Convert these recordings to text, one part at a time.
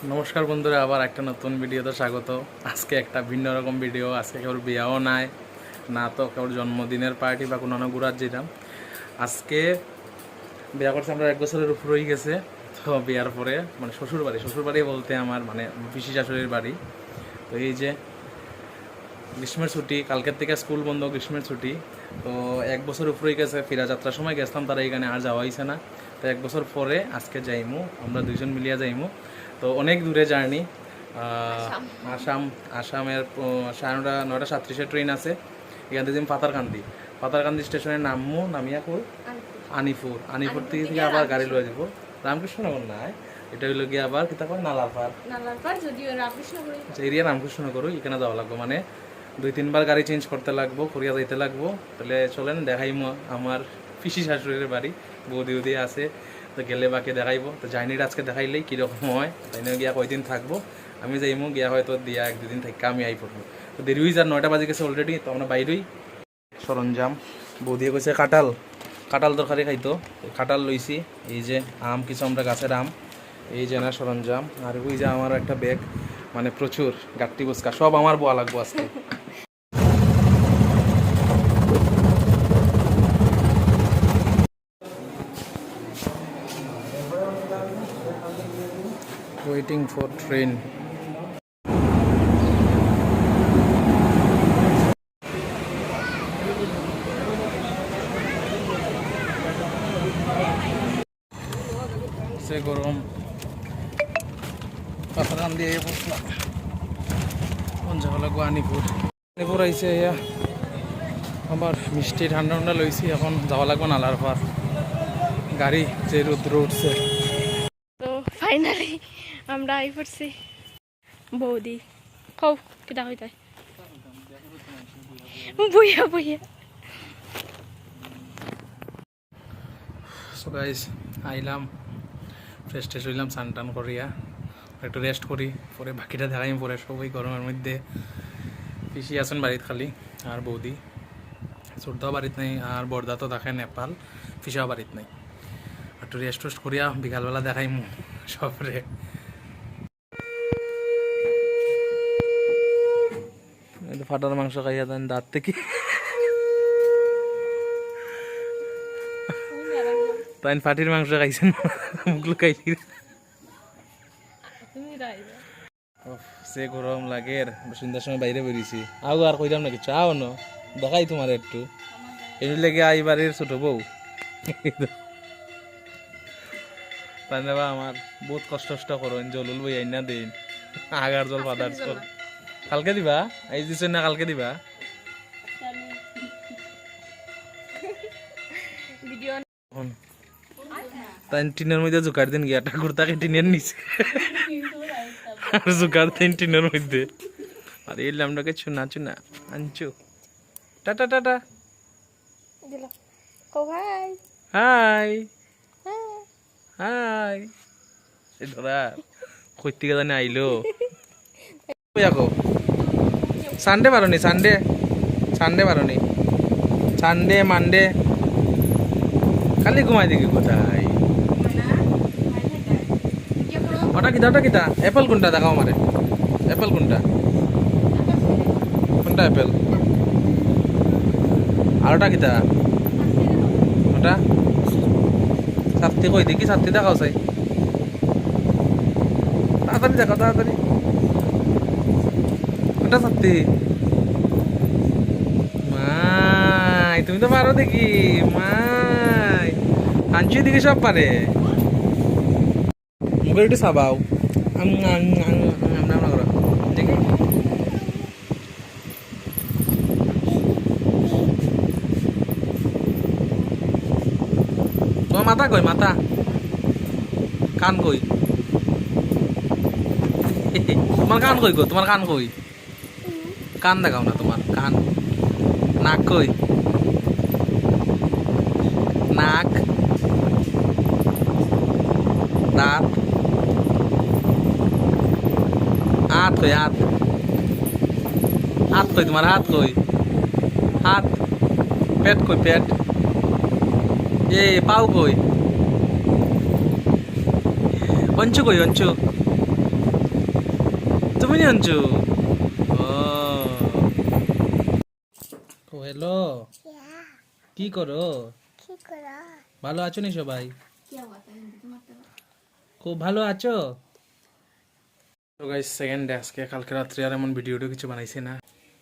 নমস্কার বন্ধুরা, আবার একটা নতুন ভিডিওতে স্বাগত। আজকে একটা ভিন্ন রকম ভিডিও। আজকে কেউ বিয়াও নাই, না তো কেউ জন্মদিনের পার্টি বা কোনো ঘুরার যেতাম। আজকে বিয়া করছে আমরা 1 বছরের উপর হয়ে গেছে। তো বিয়ার পরে মানে শ্বশুরবাড়ি বলতে আমার মানে পিসি শাশুড়ির বাড়ি। তো এই যে গ্রীষ্মের ছুটি, কালকের থেকে স্কুল বন্ধ, গ্রীষ্মের ছুটি। তো 1 বছর উপর হয়ে গেছে। ফিরা যাত্রার সময় গেছিলাম, তারা এখানে আর যাওয়া হয়েছে না। তো 1 বছর পরে আজকে যাইমু, আমরা দুইজন মিলিয়া যাইমু। তো অনেক দূরে জার্নি। আসামের 9:37 ট্রেন আছে। এখান থেকে পাতারকান্দি স্টেশনে নামিয়া কই আনিপুর থেকে আবার গাড়ি লয়ে যাব রামকৃষ্ণনগর নাই, এটা হইলো গিয়ে আবার কিতা কয় নালারপাড় এরিয়া রামকৃষ্ণনগর। এখানে যাওয়া লাগবো, মানে 2-3 বার গাড়ি চেঞ্জ করতে লাগবো, করিয়া যাইতে লাগবো। তাহলে চলেন দেখাইমো আমার পিসি শাশুড়ির বাড়ি, বৌদি আছে। তো গেলে বাকি দেখাইবো। তো জার্নিটা আজকে দেখাইলেই কীরকম হয়, তাই না গিয়া কয়দিন থাকবো আমি যাইমু, গিয়া হয়তো দিয়া 1-2 দিন থেকে আমি আই পড়বো। তো দেরি হয়ে যার 9টা বাজে গেছে অলরেডি। তো আমরা বাইরেই সরঞ্জাম বৌদিয়ে কইছে কাঁঠাল তরকারি খাইতো, কাঁঠাল লইছি। এই যে আম, কিছু আমরা গাছের আম, এই যে না সরঞ্জাম। আর ওই যে আমার একটা ব্যাগ, মানে প্রচুর গাট্টি বুসকা, সব আমার বোয়া লাগবো আজকে। Waiting for train. সে গরম পাতারান দিয়ে বসলাম। কোন জায়গা লাগবো? আনিপুর আইসে। আবার মিষ্টি ঠান্ডা লইছি। এখন যাওয়া লাগবে নালার পার। গাড়ি যে রোদ্র উঠছে। তো ফাইনালি আমরা আই পড়ছি। বৌদি কও কিটা হইতে বুইয়া সো গাইস, আইলাম, ফ্রেশ ট্রেশ হইলাম, স্নান টান করিয়া একটু রেস্ট করি, পরে বাকিটা দেখাইম। পরে সবাই গরমের মধ্যে পিসি আছেন বাড়িতে খালি, আর বৌদি ছোটদাও বাড়িতে নেই, আর বর্দা তো দেখে নেপাল, পিসাও বাড়িতে নেই। একটু রেস্ট টেস্ট করিয়া বিকালবেলা দেখাইম সবরে। ফাটার মাংস খাইয়া দেন দাঁত থেকে, তাই ফাটির মাংস খাইছেন, মুখলো খাইছি। সে গরম লাগে, সন্ধ্যার সময় বাইরে বেরিয়েছি। আর কইলাম না কিছু, আও ন দেখাই তোমার একটু। এই লেগে আই বাড়ির ছোট বউ, তাই না? আমার বহুত কষ্ট করো, জলুল বই আইনা দিন, আগার জল ফাদার জল কালকে দিবা, এই দিছ না কালকে দিবা। তাই টিনের মধ্যে জোকার দিন গিয়া ঠাকুর তাকে টিনের নিচে, আর জোকার দিন টিনের মধ্যে। আর এই লামটাকে চুনা আনছু। Tata tata, hi hi. ধরা কই থেকে জানি আইলো। সানডে বারনি, সানডে বারনি, সানডে মানডে খালি ঘুমাই দেখি কোথায়। ওটা কিতা অ্যাপেল কোনটা দেখাও আমারে, অ্যাপেল কোনটা অ্যাপেল? আর ওটা কিতা? ওটা সাতটি কই দেখি, সাতটি দেখাও চাই, তাড়াতাড়ি দেখাও তাড়াতাড়ি। ওটা সাতটি? মাই তুমি তো পারো দেখি, মাই আনছি দেখি সব পারে। মুখে একটু সাবাও, দেখি। তোমার মাথা কই? মাথা কান কই? তোমার কান কই গো? তোমার কান কই? কান দেখাও না তোমার কান। নাক কই? নাক, দাঁত, হাত কই? হাত কই তোমার? হাত কই? হাত, পেট কই? পেট, এ পাও কই? অঞ্চু কই? অঞ্চু তুমি নিয়ে আনছো? ও হ্যালো, কি করো? ভালো আছো নি সবাই? খুব ভালো আছো তো গাইস? সেকেন্ড ডে আজকে। কালকে রাত্রে আর এমন ভিডিও কিছু বানাইছি না,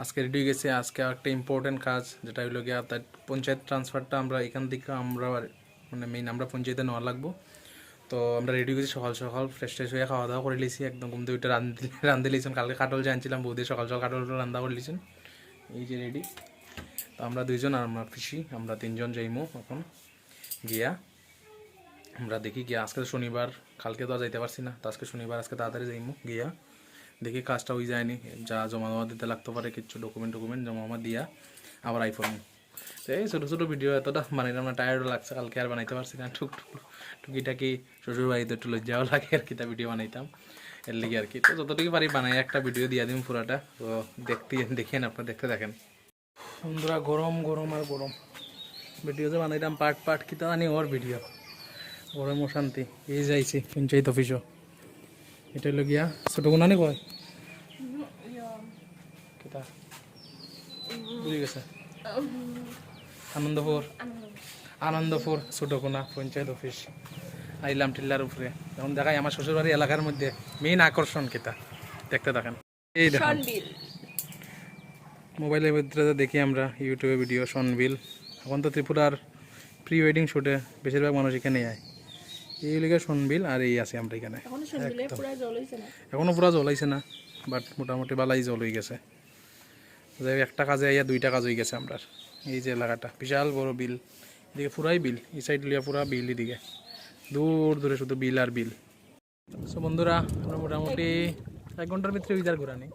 আজকে রেডি হয়ে গেছে। আজকে একটা ইম্পর্টেন্ট কাজ, যেটা হইলো গিয়া তার পঞ্চায়েত ট্রান্সফারটা আমরা এখান থেকে আমরা মানে মেইন আমরা পঞ্চায়েতে নেওয়া লাগবো। তো আমরা রেডি হয়ে গেছি সকাল সকাল, ফ্রেশ ট্রেশ হয়ে খাওয়া দাওয়া করে লিছি, একদম ঘুম থেকে রান্ধে লিছেন। কালকে কাটল জানছিলাম, বৌদি সকাল সকাল কাটল রান্না করে লিছেন। এই যে রেডি। তো আমরা দুইজন আর আমরা পিসি, আমরা তিনজন যাইমু এখন গিয়া। আমরা দেখি গিয়া, আজকে তো শনিবার, কালকে তো আর যাইতে পারছি না, তো আজকে শনিবার, আজকে তাড়াতাড়ি যাইমু গিয়া। দেখি কাজটা হয়ে যায়নি, যা জমা দিতে লাগতে পারে কিছু ডকুমেন্ট জমা দিয়া আবার আইফোন। তো এই ছোটো ছোটো ভিডিও এতটা বানাইলাম না, টায়ার্ডও লাগছে, কালকে আর বানাইতে পারছি না। টুকিটাকি শ্বশুর বাড়িতে একটু লজ্জাও লাগে আর কি, তা ভিডিও বানাইতাম এর লিগে আর কি। তো যতটুকু পারি বানাই একটা ভিডিও দিয়ে দিন পুরাটা, তো দেখেন আপনারা, দেখতে দেখেন বন্ধুরা। গরম গরম আর গরম, ভিডিও যে বানাইতাম পার্ট পার্ট কি তা জানি ওর ভিডিও, গরম অশান্তি। এই যাইছি পঞ্চায়েত অফিসও, এটা হলো গিয়া ছোটো কোনা নি কয় কিতা বুঝে গেছে, আনন্দপুর ছোটকোনা পঞ্চায়েত অফিস। আইলাম টিল্লার উপরে, এখন দেখাই আমার শ্বশুরবাড়ি এলাকার মধ্যে মেইন আকর্ষণ কিতা, দেখতে দেখেন। এই দেখেন মোবাইলের ভিতরে দেখি আমরা ইউটিউবে ভিডিও সনবিল। এখন তো ত্রিপুরার প্রি ওয়েডিং শ্যুটে বেশিরভাগ মানুষ এখানে আয়, এই লিগে সনবিল। আর এই আছে আমরা এখানে, এখনো পুরা জল হয়েছে না, বাট মোটামুটি বালাই জল হয়ে গেছে। যে একটা কাজে আইয়া দুইটা কাজ হয়ে গেছে আমরা। এই যে এলাকাটা বিশাল বড় বিল, এদিকে পুরাই বিল, এই সাইড লিয়া পুরা বিল, এদিকে দূর দূরে শুধু বিল আর বিল। সো বন্ধুরা, আমরা মোটামুটি 1 ঘন্টার ভিতরে উইদার ঘোরা নেই,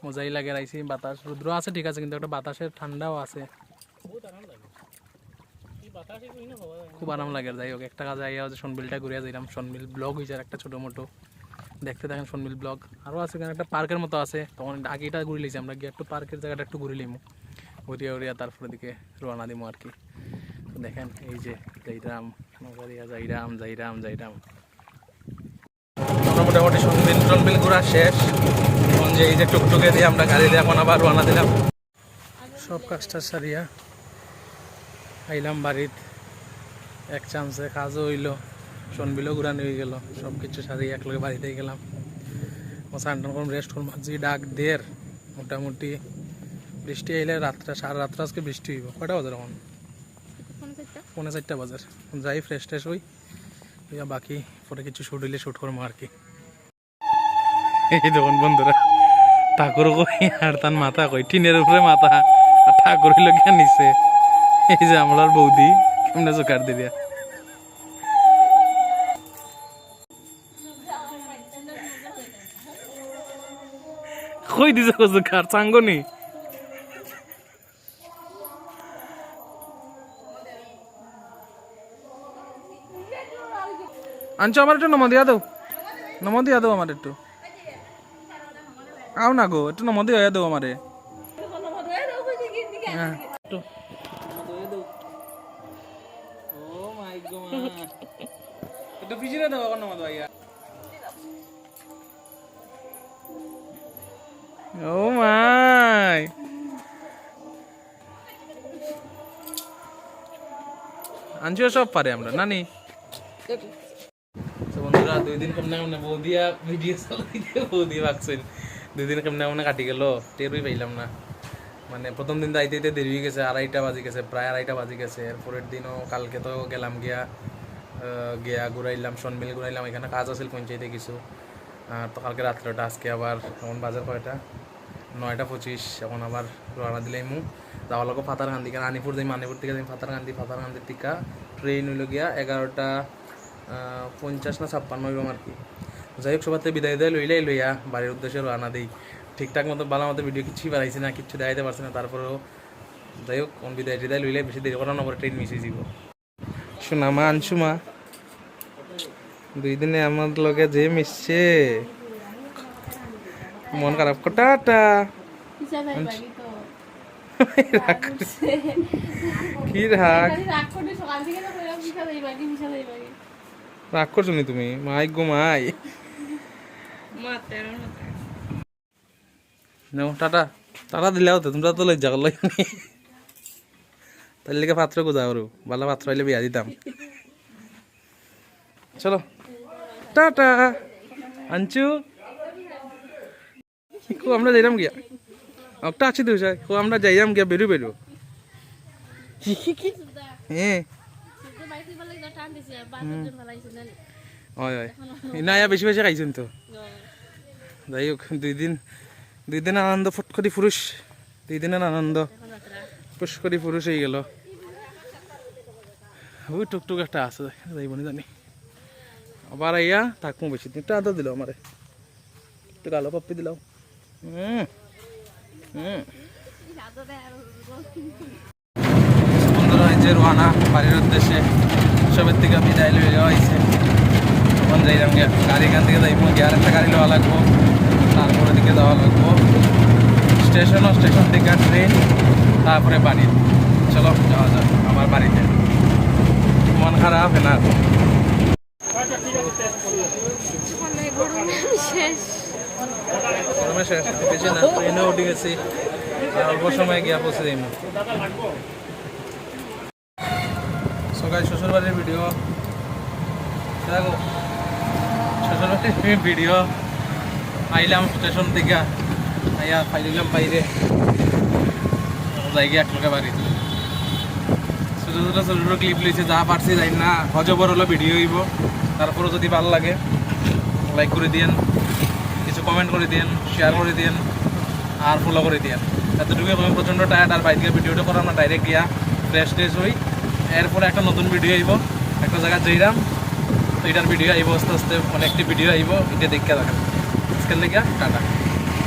মজাই লাগে। রাইছি বাতাস রুদ্র আছে ঠিক আছে, কিন্তু একটা বাতাসের ঠান্ডাও আছে, খুব আরাম লাগে। যাই হোক, একটা কাজে আইয়া সনবিলটা ঘুরিয়া যাইলাম। সনবিল ব্লগ হয়েছে একটা ছোটো মোটো, দেখতে দেখেন সনবিল ব্লগ। আরও আছে এখানে একটা পার্কের মতো আছে, তখন আগেটা ঘুরে লিছি আমরা, গিয়ে একটু পার্কের জায়গাটা একটু ঘুরে লিমু, ঘুরিয়া উড়িয়া তারপরে দিকে রওনা দিমু আর কি। দেখেন এই যে যাইরাম নগরিয়া, যাইরাম। আমরা মোটামুটি সনবিল ঘোরা শেষ। এখন যে এই যে টুকটুকে দিয়ে আমরা গাড়ি দিয়ে এখন আবার রওনা দিলাম। সব কাজটা সারিয়া আইলাম বাড়িত, এক চান্সে কাজও হইলো, সনবিলও ঘুরানো হয়ে গেল, সব কিছু সারিয়ে একলগে বাড়িতে গেলাম। স্নান করলাম, রেস্ট করলাম। যে ডাক দের মোটামুটি বৃষ্টি আইলে রাত্রে, সারা রাত্রে আজকে বৃষ্টি হইব। কয়টা বাজার এখন? 4:30 বাজার। যাই ফ্রেশ ট্রেশ হই, বাকি পরে কিছু শুট হইলে শুট করবো আর কি। এই দেখুন বন্ধুরা, ঠাকুর কই আর তার মাথা কই, টিনের উপরে মাথা, আর ঠাকুর হইল কে নিচে। এই যে আমার বৌদি কেমনে চোখার দিয়া কই দিছে চোখার চাঙ্গনি। আনছো আমার একটু নমো দিয়া দাও আমার একটু, আও না গো, একটু নমো দিয়া দাও আমারে। হ্যাঁ ও মাই গড, একটু পিছিয়ে দাও এখন নমো দিয়া। ও মাই, আনছো সব পারে আমরা নানি। বন্ধুরা 2 দিন কেমনে কেমনে বৌদিয়া ভিডিও চালাইতে, বৌদি ভাবছেন 2 দিন কেমনে কেমনে কাটি গেল, টেরই পাইলাম না। মানে প্রথম দিন যাইতে দেরি হয়ে গেছে, 2:30 বাজে গেছে, প্রায় 2:30 বাজে গেছে। এরপরের দিনও কালকে তো গেলাম গিয়া ঘুরাইলাম, সনবিল ঘুরাইলাম, এখানে কাজ আছে পঞ্চায়েতে কিছু। তো কালকে রাত্রেটা, আজকে আবার এখন বাজার কয়টা, 9:25। এখন আবার রওনা দিলাম যাওয়া লাগবো ফাতারকান্দি, কারণ আনিপুর যাই, আনিপুর থেকে যাই ফাতারকান্দির টিকা ট্রেন হইল গিয়া 11:50 না 56 হইব আর কি। যাই হোক, সবার বিদায় লইয়া বাড়ির উদ্দেশ্যে রওনা দিই। ঠিকঠাক মতো ভালো মতো ভিডিও কিছুই বাড়াইছি না, কিচ্ছু দেখাইতে পারছি না। তারপরেও যাই হোক, বিদায় লইলে বেশি দেরি করার পরে ট্রেন মিশে যাব। শোনা মা, আনসুমা 2 দিনে আমার লগে যে মিশছে, মন খারাপ টাটা। কি রাগ করছো নি তুমি? মাই গো মাই, নাও টাটা টাটা দিলেও তো তোমরা তো লজ্জা করলো তার লেগে পাত্র কোথাও আরো ভালো পাত্র হইলে বিয়া দিতাম চলো টাটা আনচু আমরা যাইলাম গিয়া একটা আছি তো আমরা যাইলাম গিয়া বেরু বেরু হ্যাঁ হয় হয় না বেশি বেশি খাইছেন তো যাই হোক দুই দিন আনন্দ ফটকরি পুরুষ 2 দিনের আনন্দ পুষ্করি পুরুষ হয়ে গেল ওই টুকটুক একটা আছে যাইব না জানি আবার আইয়া থাকবো বেশি দিন একটু আদর দিল আমারে একটু গালো পাপ্পি দিলাম বন্ধুরা হয়েছে রোহানা বাড়ির উদ্দেশ্যে সবের থেকে বিদায় লয়ে যাওয়া হয়েছে তখন যাইলাম গিয়া গাড়ি এখান থেকে যাইব গিয়ে আর একটা গাড়ি লওয়া লাগবো তারপরে দিকে যাওয়া লাগবো স্টেশন থেকে ট্রেন তারপরে বাড়ি চলো যাওয়া যাক আমার বাড়িতে মন খারাপ না গরমে শেষ বেশি না ট্রেনে উঠে গেছি অল্প সময় গিয়া পৌঁছে যাইব সকাল শ্বশুরবাড়ির ভিডিও দেখো শ্বশুরবাড়ির ভিডিও আইলাম স্টেশন থেকে আইয়া ফাইলাম বাইরে যাই গিয়ে একলোকে বাড়ি ছোটো ছোটো ছোটো ছোটো ক্লিপ লইছে যা পারছি যাই না হজবর হলো ভিডিও হইব তারপরে যদি ভালো লাগে লাইক করে দিয়েন কিছু কমেন্ট করে দিয়েন শেয়ার করে দিয়েন আর ফলো করে দিয়েন এতটুকু আমি প্রচণ্ড টায়ার্ড আর বাইরে ভিডিওটা করা আমরা ডাইরেক্ট গিয়া ফ্রেশ ট্রেশ হই এরপরে একটা নতুন ভিডিও আইব একটা জায়গায় যাইলাম তো এটার ভিডিও আইব আস্তে আস্তে অনেকটি ভিডিও আইব এটা দেখে দেখেন আজকের লেগে টাটা